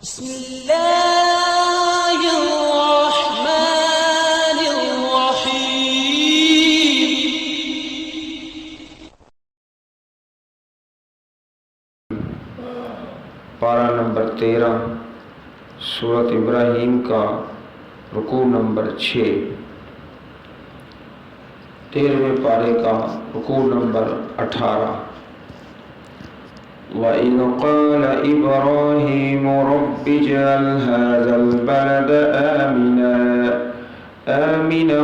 بسم الله الرحمن الرحيم۔ پارہ نمبر 13 سورۃ ابراہیم کا رکوع نمبر 6، 13ویں پارے کا رکوع نمبر 18۔ وَإِذْ قَالَ إِبْرَاهِيمُ رَبِّ اجْعَلْ هَذَا الْبَلَدَ آمِنًا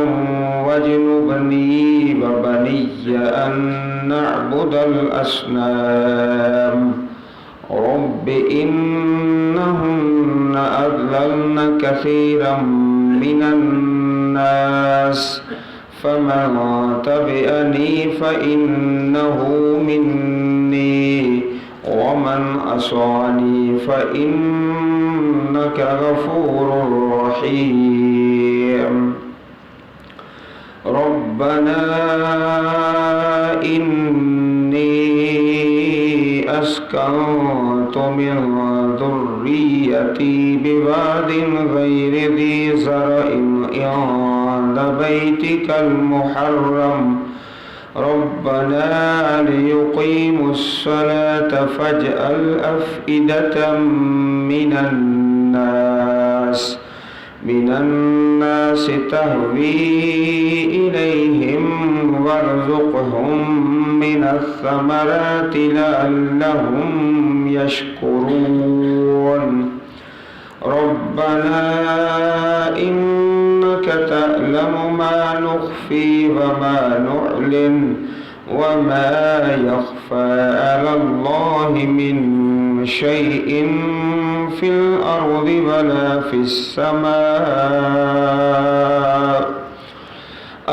وَاجْنُبْنِي وَبَنِيَّ أَن نَّعْبُدَ الْأَصْنَامَ رَبِّ إِنَّهُنَّ أَضْلَلْنَ كَثِيرًا مِّنَ النَّاسِ فَمَن تَبِعَنِي فَإِنَّهُ مِنِّي وَمَنْ عَصَانِي فَإِنَّكَ غَفُورٌ رَحِيمٌ رَبَّنَا إِنِّي أَسْكَنْتُ مِنْ ذُرِّيَّتِي بِوَادٍ غَيْرِ ذِي زَرْعٍ عِندَ بَيْتِكَ الْمُحَرَّمِ رَبَّنَا لِيُقِيمُوا الصَّلَاةَ فَاجْعَلْ أَفْئِدَةً مِّنَ النَّاسِ تَهْوِي إِلَيْهِمْ وَارْزُقْهُم مِّنَ الثَّمَرَاتِ لَعَلَّهُمْ يَشْكُرُونَ رَبَّنَا إِنَّكَ تَعْلَمُ مَا نُخْفِي وَمَا نُعْلِنُ وَمَا يَخْفَى عَلَى اللَّهِ مِن شَيْءٍ فِي الْأَرْضِ وَلَا فِي السَّمَاءِ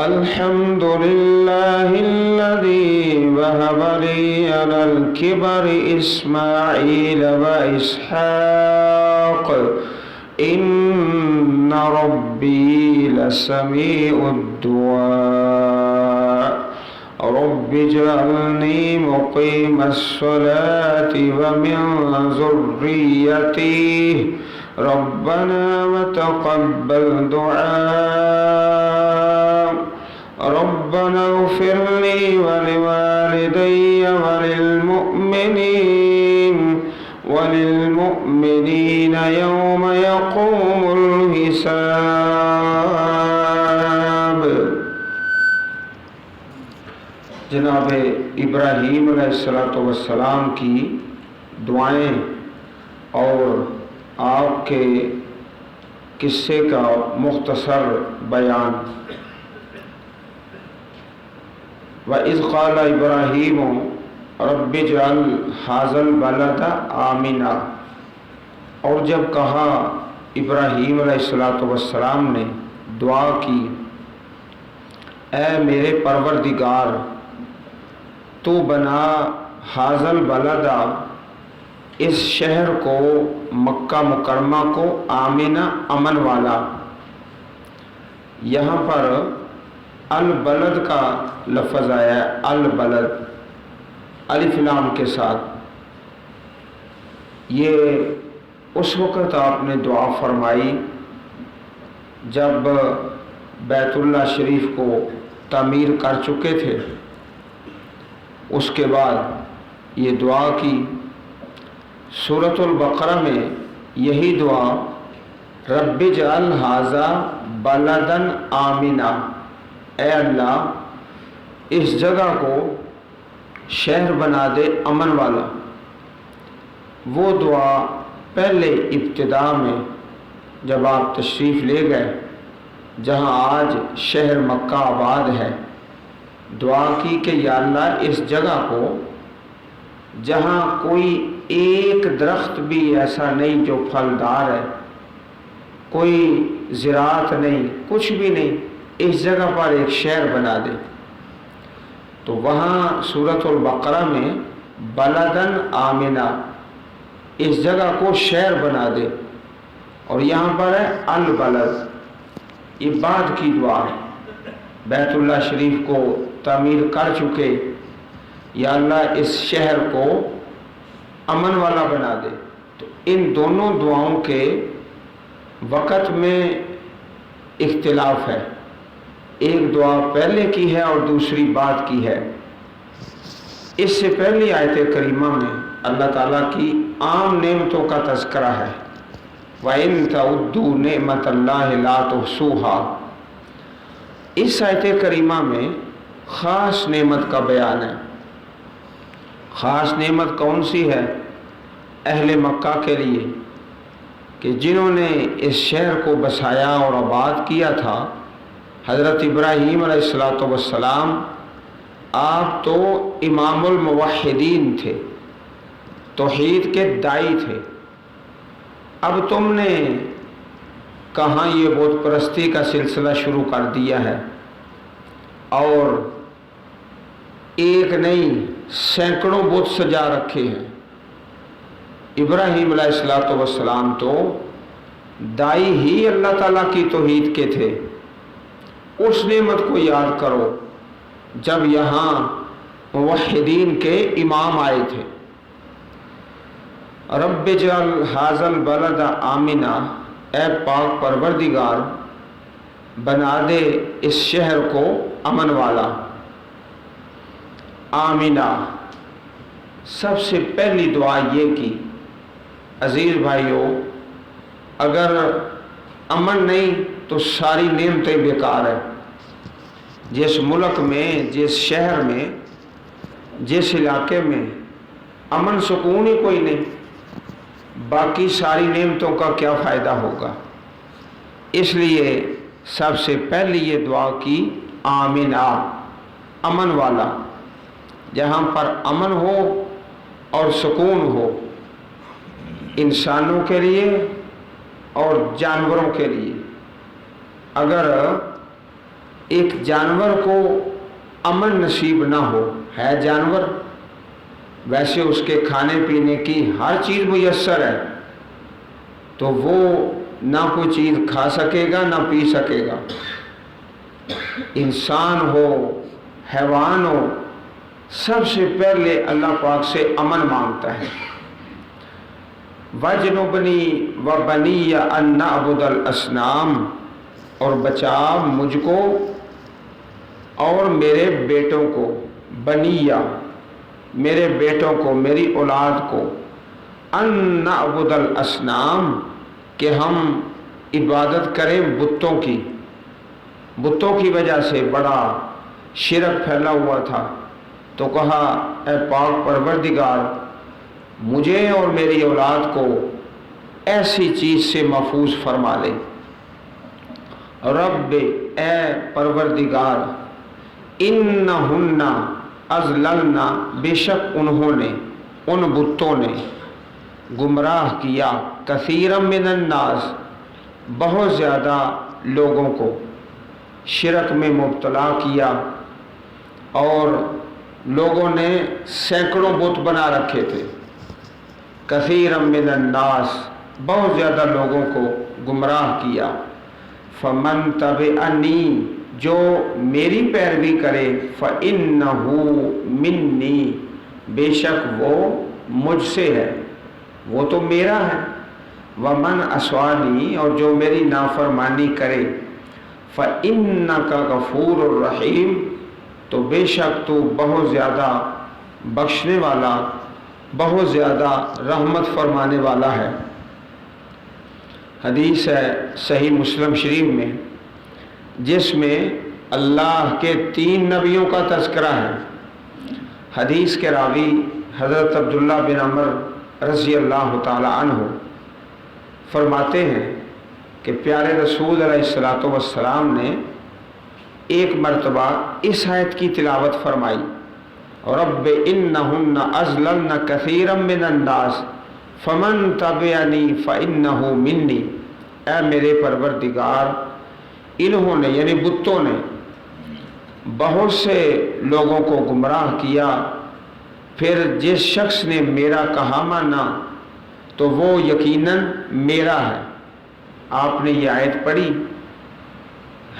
الْحَمْدُ لِلَّهِ الَّذِي وَهَبَ لِي عَلَى الْكِبَرِ إِسْمَاعِيلَ وَإِسْحَاقَ إِنَّ رَبِّي لَسَمِيعُ الدُّعَاءِ رَبِّ اجْعَلْنِي مُقِيمَ الصَّلَاةِ وَمِن ذُرِّيَّتِي رَبَّنَا وَتَقَبَّلْ دُعَاءِ رَبَّنَا اغْفِرْ لِي وَلِوَالِدَيَّ وَلِلْمُؤْمِنِينَ يَوْمَ يَقُومُ الْحِسَابُ۔ جناب ابراہیم علیہ السلام کی دعائیں اور آپ کے قصے کا مختصر بیان۔ وَإِذْ قَالَ إِبْرَاهِيمُ رَبِّ اجْعَلْ هَذَا الْبَلَدَ آمِنًا، اور جب کہا ابراہیم علیہ السلام نے، دعا کی، اے میرے پروردگار تو بنا هَذَا الْبَلَدَ، اس شہر کو، مکہ مکرمہ کو، آمینہ امن والا۔ یہاں پر البلد کا لفظ آیا ہے، البلد الف لام کے ساتھ۔ یہ اس وقت آپ نے دعا فرمائی جب بیت اللہ شریف کو تعمیر کر چکے تھے، اس کے بعد یہ دعا کی۔ سورۃ البقرہ میں یہی دعا، رب اجعل ھذا بلدن آمنا، اے اللہ اس جگہ کو شہر بنا دے امن والا۔ وہ دعا پہلے ابتدا میں جب آپ تشریف لے گئے جہاں آج شہر مکہ آباد ہے، دعا کی کہ یا اللہ اس جگہ کو، جہاں کوئی ایک درخت بھی ایسا نہیں جو پھلدار ہے، کوئی زراعت نہیں، کچھ بھی نہیں، اس جگہ پر ایک شہر بنا دے۔ تو وہاں سورۃ البقرہ میں بلدن آمنہ، اس جگہ کو شہر بنا دے، اور یہاں پر ہے البلد، یہ بعد کی دعا ہے۔ بیت اللہ شریف کو تعمیر کر چکے، یا اللہ اس شہر کو امن والا بنا دے، تو ان دونوں دعاؤں کے وقت میں اختلاف ہے، ایک دعا پہلے کی ہے اور دوسری بعد کی ہے۔ اس سے پہلی آیت کریمہ میں اللہ تعالیٰ کی عام نعمتوں کا تذکرہ ہے، وَإِن تَعُدُّوا نِعْمَتَ اللَّهِ لَا تُحْصُوهَا۔ اس آیت کریمہ میں خاص نعمت کا بیان ہے۔ خاص نعمت کون سی ہے؟ اہل مکہ کے لیے کہ جنہوں نے اس شہر کو بسایا اور آباد کیا تھا۔ حضرت ابراہیم علیہ السلام آپ تو امام الموحدین تھے، توحید کے داعی تھے، اب تم نے کہاں یہ بت پرستی کا سلسلہ شروع کر دیا ہے، اور ایک نہیں سینکڑوں بت سجا رکھے ہیں۔ ابراہیم علیہ السلام تو داعی ہی اللہ تعالیٰ کی توحید کے تھے۔ اس نعمت کو یاد کرو جب یہاں موحدین کے امام آئے تھے۔ رب اجعل ھذا البلد آمنا، اے پاک پروردگار بنا دے اس شہر کو امن والا۔ آمنا، سب سے پہلی دعا یہ کی۔ عزیز بھائیو، اگر امن نہیں تو ساری نعمتیں بیکار ہیں۔ جس ملک میں، جس شہر میں، جس علاقے میں امن سکون ہی کوئی نہیں، باقی ساری نعمتوں کا کیا فائدہ ہوگا؟ اس لیے سب سے پہلی یہ دعا کی، آمنا، امن والا۔ جہاں پر امن ہو اور سکون ہو، انسانوں کے لیے اور جانوروں کے لیے۔ اگر ایک جانور کو امن نصیب نہ ہو، ہے جانور ویسے اس کے کھانے پینے کی ہر چیز میسر ہے، تو وہ نہ کوئی چیز کھا سکے گا نہ پی سکے گا۔ انسان ہو، حیوان ہو، سب سے پہلے اللہ پاک سے امن مانگتا ہے۔ وَجْنُبْنِي وَبَنِيَّ أَن نَّعْبُدَ الْأَصْنَامَ، اور بچا مجھ کو اور میرے بیٹوں کو، بنیہ میرے بیٹوں کو، میری اولاد کو، ان نعبد الاصنام، کہ ہم عبادت کریں بتوں کی۔ بتوں کی وجہ سے بڑا شرک پھیلا ہوا تھا، تو کہا اے پاک پروردگار مجھے اور میری اولاد کو ایسی چیز سے محفوظ فرما لے۔ رب، اے پروردگار، انہن اضللنا، بے شک انہوں نے، ان بتوں نے گمراہ کیا، کثیرا من الناس، بہت زیادہ لوگوں کو شرک میں مبتلا کیا، اور لوگوں نے سینکڑوں بت بنا رکھے تھے۔ کثیرا من الناس، بہت زیادہ لوگوں کو گمراہ کیا۔ فمن تبعنی، جو میری پیروی کرے، فإنہ منی، بے شک وہ مجھ سے ہے، وہ تو میرا ہے۔ ومن عصانی، اور جو میری نافرمانی کرے، فإنک غفور الرحیم، تو بے شک تو بہت زیادہ بخشنے والا، بہت زیادہ رحمت فرمانے والا ہے۔ حدیث ہے صحیح مسلم شریف میں، جس میں اللہ کے 3 نبیوں کا تذکرہ ہے۔ حدیث کے راوی حضرت عبداللہ بن عمر رضی اللہ تعالی عنہ فرماتے ہیں کہ پیارے رسول علیہ السلام نے ایک مرتبہ اس آیت کی تلاوت فرمائی، رب انہن اضللن کثیرا من الناس فمن تبعنی فإنہ منی، اے میرے پروردگار انہوں نے یعنی بتوں نے بہت سے لوگوں کو گمراہ کیا، پھر جس شخص نے میرا کہا مانا تو وہ یقیناً میرا ہے۔ آپ نے یہ آیت پڑھی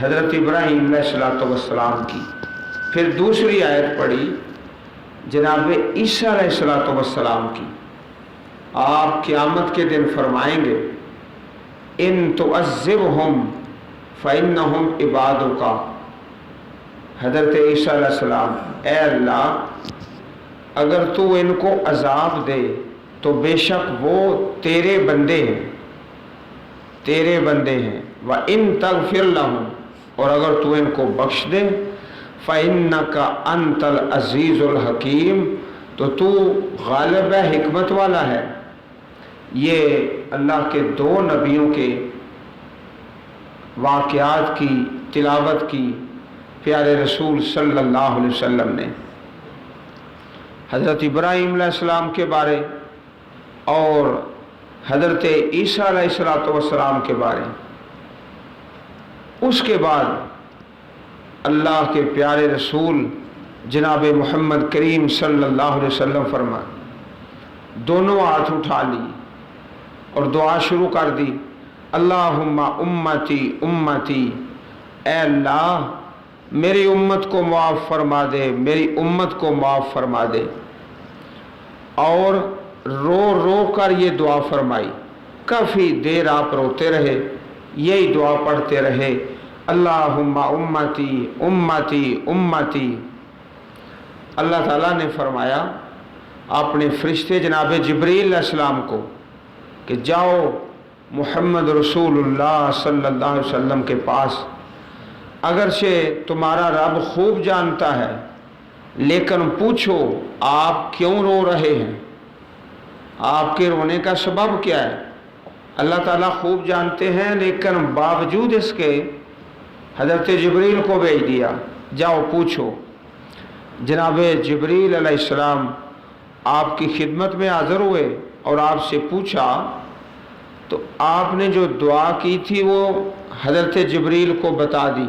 حضرت ابراہیم علیہ السلام کی، پھر دوسری آیت پڑھی جناب عیسیٰ علیہ السلام کی، آپ قیامت کے دن فرمائیں گے ان تعذبہم فإنہم عبادک، حضرت عیسیٰ علیہ السلام، اے اللہ اگر تو ان کو عذاب دے تو بے شک وہ تیرے بندے ہیں، تیرے بندے ہیں، وَإِن تَغْفِرْ لَهُمْ، اور اگر تو ان کو بخش دے فَإِنَّكَ أَنْتَ الْعَزِيزُ الْحَكِيمُ، تو تو غالب ہے، حکمت والا ہے۔ یہ اللہ کے دو نبیوں کے واقعات کی تلاوت کی پیارے رسول صلی اللہ علیہ وسلم نے، حضرت ابراہیم علیہ السلام کے بارے اور حضرت عیسیٰ علیہ السلام کے بارے۔ اس کے بعد اللہ کے پیارے رسول جناب محمد کریم صلی اللہ علیہ وسلم فرمائے، دونوں ہاتھ اٹھا لی اور دعا شروع کر دی، اللہم امتی امتی، اے اللہ میری امت کو معاف فرما دے، میری امت کو معاف فرما دے۔ اور رو رو کر یہ دعا فرمائی، کافی دیر آپ روتے رہے، یہی دعا پڑھتے رہے، اللہم امتی امتی امتی۔ اللہ تعالیٰ نے فرمایا اپنے فرشتے جناب جبریل علیہ السلام کو کہ جاؤ محمد رسول اللہ صلی اللہ علیہ وسلم کے پاس، اگرچہ تمہارا رب خوب جانتا ہے لیکن پوچھو آپ کیوں رو رہے ہیں، آپ کے رونے کا سبب کیا ہے۔ اللہ تعالیٰ خوب جانتے ہیں لیکن باوجود اس کے حضرت جبریل کو بھیج دیا، جاؤ پوچھو۔ جناب جبریل علیہ السلام آپ کی خدمت میں حاضر ہوئے اور آپ سے پوچھا تو آپ نے جو دعا کی تھی وہ حضرت جبریل کو بتا دی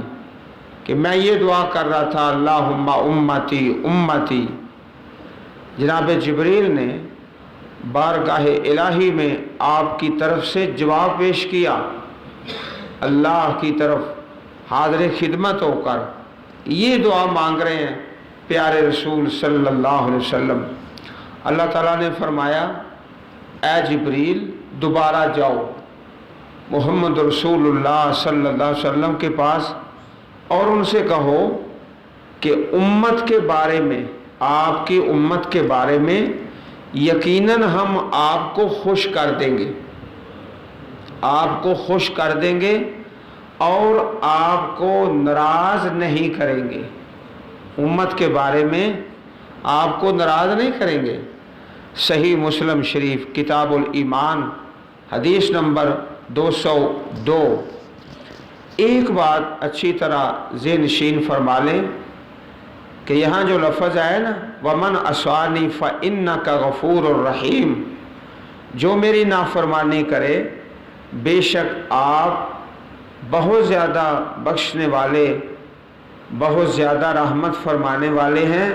کہ میں یہ دعا کر رہا تھا، اللہم امتی امتی۔ جناب جبریل نے بارگاہ الہی میں آپ کی طرف سے جواب پیش کیا، اللہ کی طرف حاضر خدمت ہو کر یہ دعا مانگ رہے ہیں پیارے رسول صلی اللہ علیہ وسلم۔ اللہ تعالیٰ نے فرمایا اے جبریل دوبارہ جاؤ محمد رسول اللہ صلی اللہ علیہ وسلم کے پاس اور ان سے کہو کہ امت کے بارے میں، آپ کی امت کے بارے میں یقیناً ہم آپ کو خوش کر دیں گے، آپ کو خوش کر دیں گے اور آپ کو ناراض نہیں کریں گے، امت کے بارے میں آپ کو ناراض نہیں کریں گے۔ صحیح مسلم شریف کتاب الایمان حدیث نمبر 202۔ ایک بات اچھی طرح ذہن نشین فرما لیں کہ یہاں جو لفظ ہے نا وَمَنْ عَصَانِي فَإِنَّكَ غَفُورٌ رَحِيمٌ، جو میری نافرمانی کرے بے شک آپ بہت زیادہ بخشنے والے، بہت زیادہ رحمت فرمانے والے ہیں۔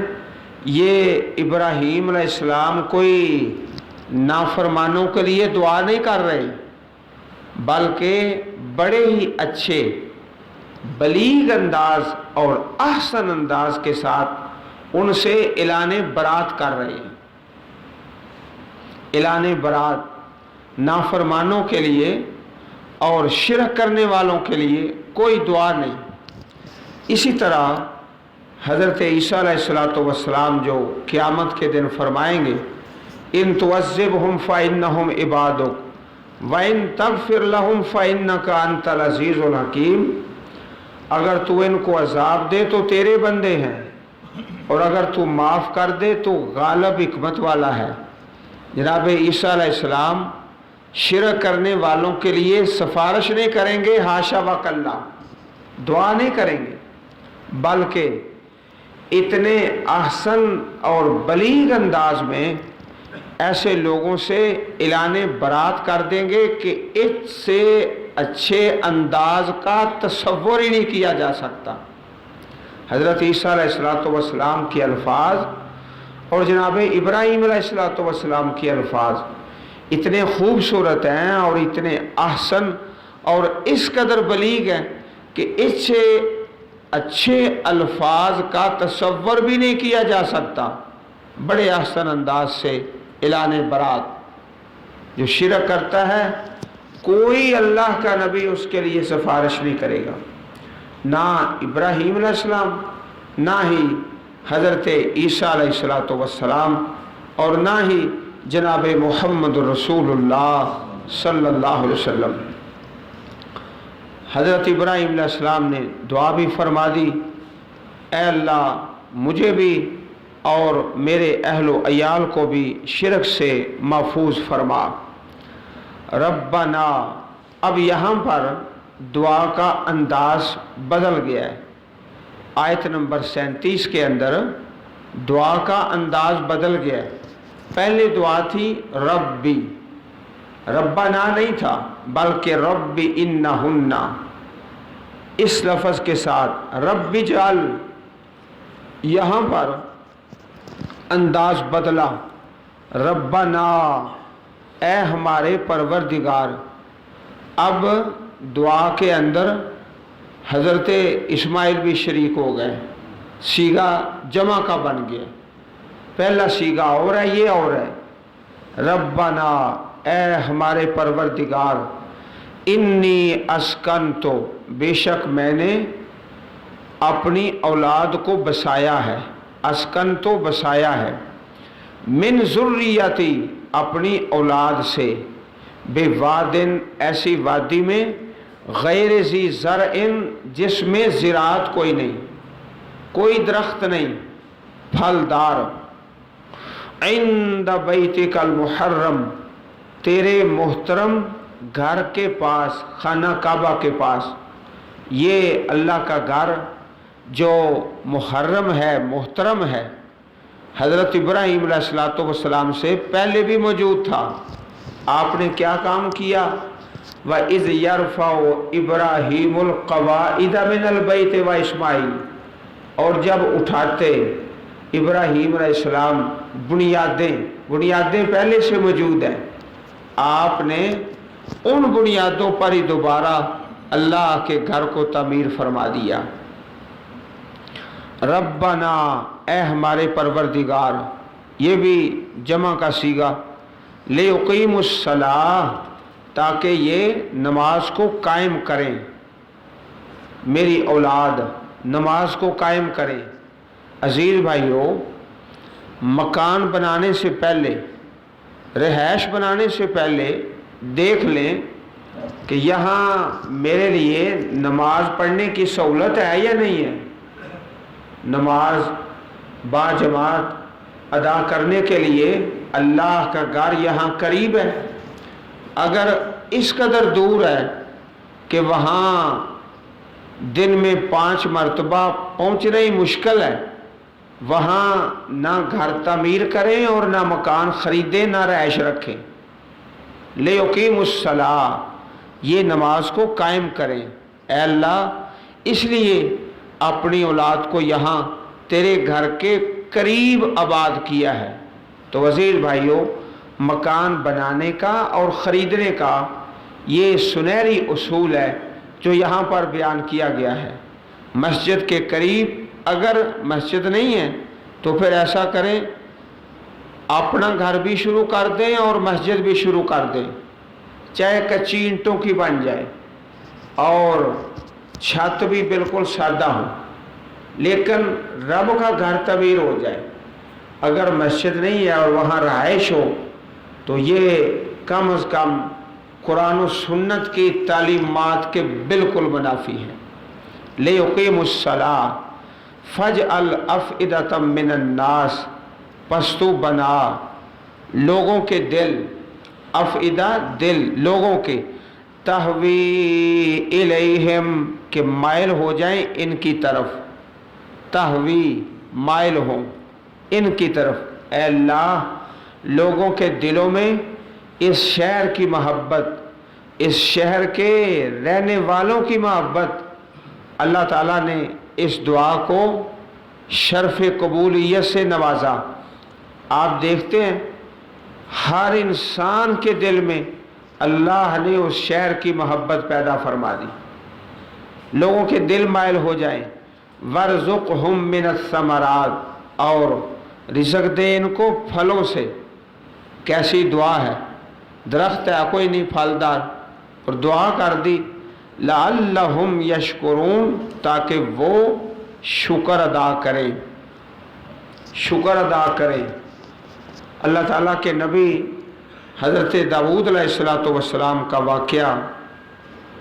یہ ابراہیم علیہ السلام کوئی نافرمانوں کے لیے دعا نہیں کر رہے بلکہ بڑے ہی اچھے بلیغ انداز اور احسن انداز کے ساتھ ان سے اعلان برات کر رہے ہیں۔ اعلان برات نافرمانوں کے لیے اور شرک کرنے والوں کے لیے کوئی دعا نہیں۔ اسی طرح حضرت عیسیٰ علیہ السلام جو قیامت کے دن فرمائیں گے ان تعذبہم فإنہم عبادک وَإِن تَغْفِرْ لَهُمْ فَإِنَّكَ أَنْتَ الْعَزِيزُ الْحَكِيمُ، اگر تو ان کو عذاب دے تو تیرے بندے ہیں اور اگر تو معاف کر دے تو غالب حکمت والا ہے۔ جناب عیسیٰ علیہ السلام شرک کرنے والوں کے لیے سفارش نہیں کریں گے، حاشا وکلا، دعا نہیں کریں گے، بلکہ اتنے احسن اور بلیغ انداز میں ایسے لوگوں سے اعلان برات کر دیں گے کہ اس سے اچھے انداز کا تصور ہی نہیں کیا جا سکتا۔ حضرت عیسیٰ علیہ السلام کے الفاظ اور جناب ابراہیم علیہ السلام کے الفاظ اتنے خوبصورت ہیں اور اتنے احسن اور اس قدر بلیغ ہیں کہ اس سے اچھے الفاظ کا تصور بھی نہیں کیا جا سکتا۔ بڑے احسن انداز سے اعلان برات۔ جو شرک کرتا ہے کوئی اللہ کا نبی اس کے لیے سفارش نہیں کرے گا، نہ ابراہیم علیہ السلام، نہ ہی حضرت عیسیٰ علیہ السلام، اور نہ ہی جناب محمد رسول اللہ صلی اللہ علیہ وسلم۔ حضرت ابراہیم علیہ السلام نے دعا بھی فرما دی، اے اللہ مجھے بھی اور میرے اہل و عیال کو بھی شرک سے محفوظ فرما۔ ربنا، اب یہاں پر دعا کا انداز بدل گیا ہے۔ آیت نمبر 37 کے اندر دعا کا انداز بدل گیا ہے۔ پہلے دعا تھی ربی، ربنا نہیں تھا بلکہ ربی انہن، اس لفظ کے ساتھ رب اجعل۔ یہاں پر انداز بدلا، ربنا، اے ہمارے پروردگار۔ اب دعا کے اندر حضرت اسماعیل بھی شریک ہو گئے، سیغہ جمع کا بن گیا۔ پہلا سیغہ اور ہے، یہ اور ہے، ربنا، اے ہمارے پروردگار، انی اسکنتو، بے شک میں نے اپنی اولاد کو بسایا ہے، اسکنتو بسایا ہے، من ذریتی، اپنی اولاد سے، بے وادن، ایسی وادی میں، غیر ذی زرع، جس میں زراعت کوئی نہیں، کوئی درخت نہیں پھلدار، عند بیتک المحرم، تیرے محترم گھر کے پاس، خانہ کعبہ کے پاس۔ یہ اللہ کا گھر جو محرم ہے، محترم ہے، حضرت ابراہیم علیہ السلام سے پہلے بھی موجود تھا۔ آپ نے کیا کام کیا؟ وَإِذْ يَرْفَعُ إِبْرَاهِيمُ الْقَوَاعِدَ مِنَ الْبَيْتِ وَإِسْمَاعِيلُ، اور جب اٹھاتے ابراہیم علیہ السلام بنیادیں پہلے سے موجود ہیں، آپ نے ان بنیادوں پر ہی دوبارہ اللہ کے گھر کو تعمیر فرما دیا۔ ربنا، اے ہمارے پروردگار، یہ بھی جمع کا صیغہ، لیقیم الصلاۃ، تاکہ یہ نماز کو قائم کریں، میری اولاد نماز کو قائم کریں۔ عزیز بھائیو، مکان بنانے سے پہلے، رہائش بنانے سے پہلے دیکھ لیں کہ یہاں میرے لیے نماز پڑھنے کی سہولت ہے یا نہیں ہے۔ نماز با جماعت ادا کرنے کے لیے اللہ کا گھر یہاں قریب ہے۔ اگر اس قدر دور ہے کہ وہاں دن میں 5 مرتبہ پہنچنا ہی مشکل ہے، وہاں نہ گھر تعمیر کریں اور نہ مکان خریدیں، نہ رہائش رکھیں۔ لیقیم الصلاۃ، یہ نماز کو قائم کریں۔ اے اللہ، اس لیے اپنی اولاد کو یہاں تیرے گھر کے قریب آباد کیا ہے۔ تو عزیز بھائیو، مکان بنانے کا اور خریدنے کا یہ سنہری اصول ہے جو یہاں پر بیان کیا گیا ہے۔ مسجد کے قریب اگر مسجد نہیں ہے تو پھر ایسا کریں، اپنا گھر بھی شروع کر دیں اور مسجد بھی شروع کر دیں، چاہے کچی اینٹوں کی بن جائے اور چھت بھی بالکل سادہ ہو، لیکن رب کا گھر تعمیر ہو جائے۔ اگر مسجد نہیں ہے اور وہاں رہائش ہو تو یہ کم از کم قرآن و سنت کی تعلیمات کے بالکل منافی ہے۔ لیقیم الصلاۃ فاجعل افئدۃ من الناس، پس تو بنا لوگوں کے دل، افئدہ دل لوگوں کے، تہوی الیہم کہ مائل ہو جائیں ان کی طرف، تہوی مائل ہوں ان کی طرف۔ اے اللہ، لوگوں کے دلوں میں اس شہر کی محبت، اس شہر کے رہنے والوں کی محبت، اللہ تعالیٰ نے اس دعا کو شرف قبولیت سے نوازا۔ آپ دیکھتے ہیں ہر انسان کے دل میں اللہ نے اس شہر کی محبت پیدا فرما دی، لوگوں کے دل مائل ہو جائیں۔ وَارْزُقْهُم مِّنَ الثَّمَرَاتِ، اور رزق دے ان کو پھلوں سے۔ کیسی دعا ہے، درخت ہے کوئی نہیں پھلدار، اور دعا کر دی لعلہم یشکرون، تاکہ وہ شکر ادا کریں، شکر ادا کریں۔ اللہ تعالیٰ کے نبی حضرت داؤد علیہ السلام کا واقعہ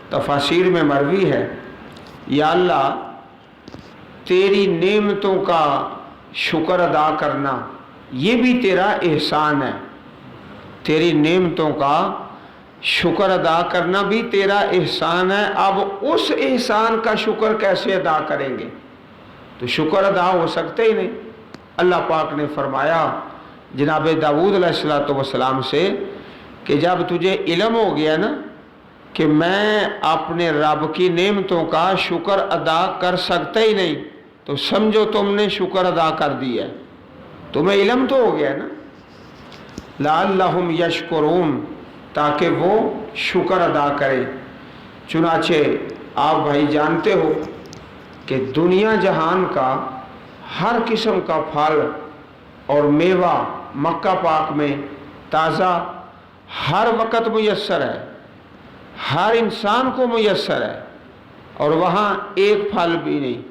تفاسیر میں مروی ہے، یا اللہ تیری نعمتوں کا شکر ادا کرنا یہ بھی تیرا احسان ہے، تیری نعمتوں کا شکر ادا کرنا بھی تیرا احسان ہے، اب اس احسان کا شکر کیسے ادا کریں گے؟ تو شکر ادا ہو سکتے ہی نہیں۔ اللہ پاک نے فرمایا جناب داؤد علیہ السلام سے کہ جب تجھے علم ہو گیا نا کہ میں اپنے رب کی نعمتوں کا شکر ادا کر سکتا ہی نہیں، تو سمجھو تم نے شکر ادا کر دیا ہے، تمہیں علم تو ہو گیا نا۔ لعلہم یشکرون، تاکہ وہ شکر ادا کرے۔ چنانچہ آپ بھائی جانتے ہو کہ دنیا جہان کا ہر قسم کا پھل اور میوہ مکہ پاک میں تازہ ہر وقت میسر ہے، ہر انسان کو میسر ہے، اور وہاں ایک پھل بھی نہیں،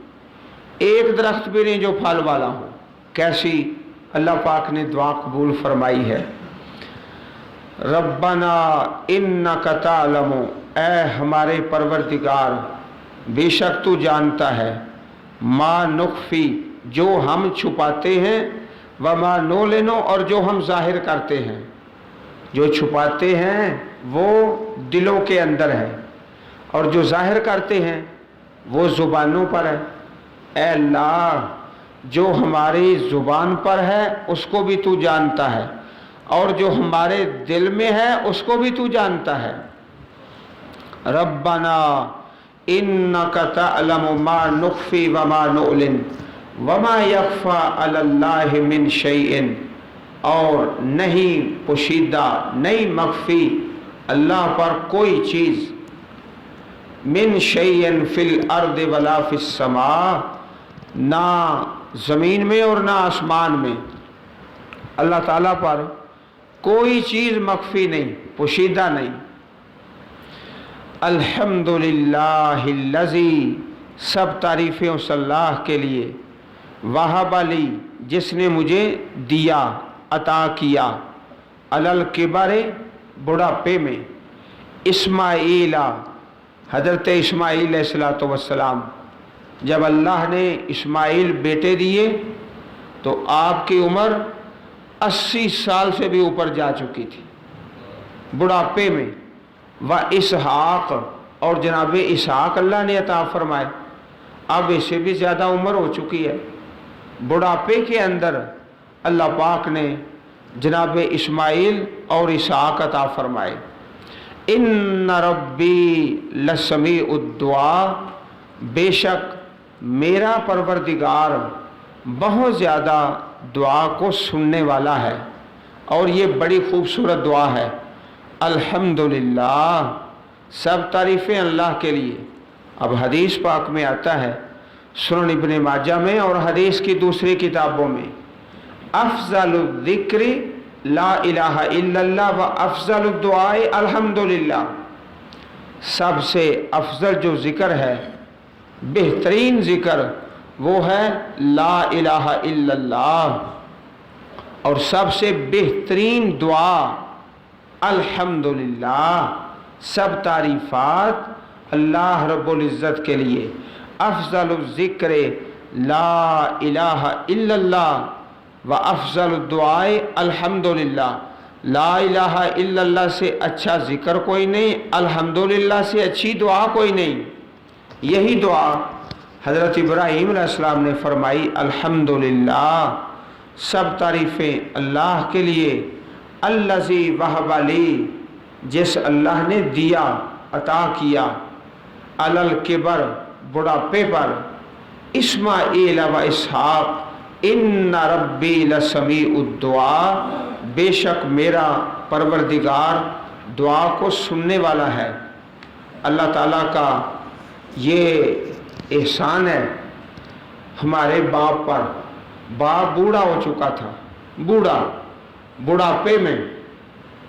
ایک درخت بھی نہیں جو پھل والا ہو۔ کیسی اللہ پاک نے دعا قبول فرمائی ہے۔ ربنا انک تعلم، اے ہمارے پروردگار بے شک تو جانتا ہے، ما نخفی جو ہم چھپاتے ہیں، وما نعلن اور جو ہم ظاہر کرتے ہیں۔ جو چھپاتے ہیں وہ دلوں کے اندر ہے، اور جو ظاہر کرتے ہیں وہ زبانوں پر ہے۔ اے اللہ جو ہماری زبان پر ہے اس کو بھی تو جانتا ہے، اور جو ہمارے دل میں ہے اس کو بھی تو جانتا ہے۔ ربنا انک تعلم ما نخفی وما نعلن وما یخفی علی اللہ من شیء، اور نہیں پوشیدہ نہیں مخفی اللہ پر کوئی چیز، من شیء فی الارض ولا فی السماء، نہ زمین میں اور نہ آسمان میں، اللہ تعالیٰ پر کوئی چیز مخفی نہیں، پوشیدہ نہیں۔ الحمدللہ الذی، سب تعریفیں اس اللہ کے لیے، وہب لی جس نے مجھے دیا، عطا کیا، علی الکبر بڑھاپے میں، اسماعیل حضرت اسماعیل علیہ السلام، جب اللہ نے اسماعیل بیٹے دیے تو آپ کی عمر 80 سال سے بھی اوپر جا چکی تھی، بڑھاپے میں۔ و اسحاق، اور جناب اسحاق اللہ نے عطا فرمائے، اب اس سے بھی زیادہ عمر ہو چکی ہے، بڑھاپے کے اندر اللہ پاک نے جناب اسماعیل اور اسحاق عطا فرمائے۔ ان ربی لسمیع الدعاء، بے شک میرا پروردگار بہت زیادہ دعا کو سننے والا ہے، اور یہ بڑی خوبصورت دعا ہے۔ الحمدللہ، سب تعریفیں اللہ کے لیے۔ اب حدیث پاک میں آتا ہے سنن ابن ماجہ میں اور حدیث کی دوسری کتابوں میں، افضل الذکر لا الہ الا اللہ و افضل الدعاء الحمدللہ، سب سے افضل جو ذکر ہے، بہترین ذکر وہ ہے لا الہ الا اللہ، اور سب سے بہترین دعا الحمدللہ، سب تعریفات اللہ رب العزت کے لیے۔ افضل الذکر لا الہ الا اللہ و افضل الدعاء الحمدللہ، لا الہ الا اللہ سے اچھا ذکر کوئی نہیں، الحمدللہ سے اچھی دعا کوئی نہیں۔ یہی دعا حضرت ابراہیم علیہ السلام نے فرمائی، الحمدللہ، سب تعریفیں اللہ کے لیے، الذی وہب لی، جس اللہ نے دیا، عطا کیا، علی الکبر بڑھاپے پر، اسماعیل و اسحاق، ان ربی لسمیع الدعاء، بے شک میرا پروردگار دعا کو سننے والا ہے۔ اللہ تعالیٰ کا یہ احسان ہے ہمارے باپ پر۔ باپ بوڑھا ہو چکا تھا، بوڑھاپے میں،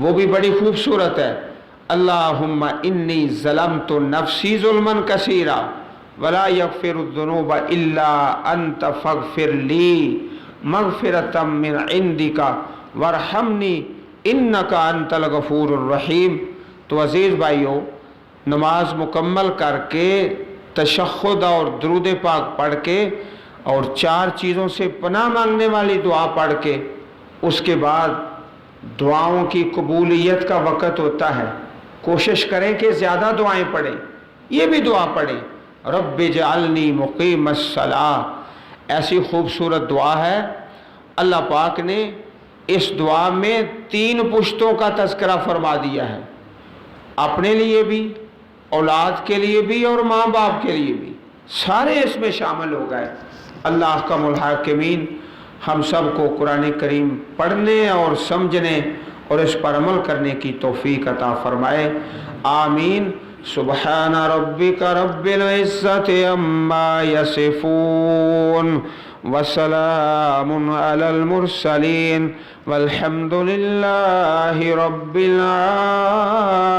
وہ بھی بڑی خوبصورت ہے. اللہم انی ظلمت نفسی ظلما کثیرا ولا یغفر الذنوب الا انت فاغفر لی مغفرۃ من عندک وارحمنی انک انت الغفور الرحیم. تو عزیز بھائیو، نماز مکمل کر کے تشہد اور درود پاک پڑھ کے اور 4 چیزوں سے پناہ مانگنے والی دعا پڑھ کے اس کے بعد دعاؤں کی قبولیت کا وقت ہوتا ہے. کوشش کریں کہ زیادہ دعائیں پڑھیں. یہ بھی دعا پڑھیں، رب اجعلنی مقیم الصلاۃ. ایسی خوبصورت دعا ہے. اللہ پاک نے اس دعا میں 3 پشتوں کا تذکرہ فرما دیا ہے، اپنے لیے بھی، اولاد کے لیے بھی اور ماں باپ کے لیے بھی، سارے اس میں شامل ہو گئے. اللہ احکم الحاکمین ہم سب کو قرآن کریم پڑھنے اور سمجھنے اور اس پر عمل کرنے کی توفیق عطا فرمائے. آمین. سبحان ربک رب العزت عما یصفون وسلام علی المرسلین والحمد للہ رب العالمین.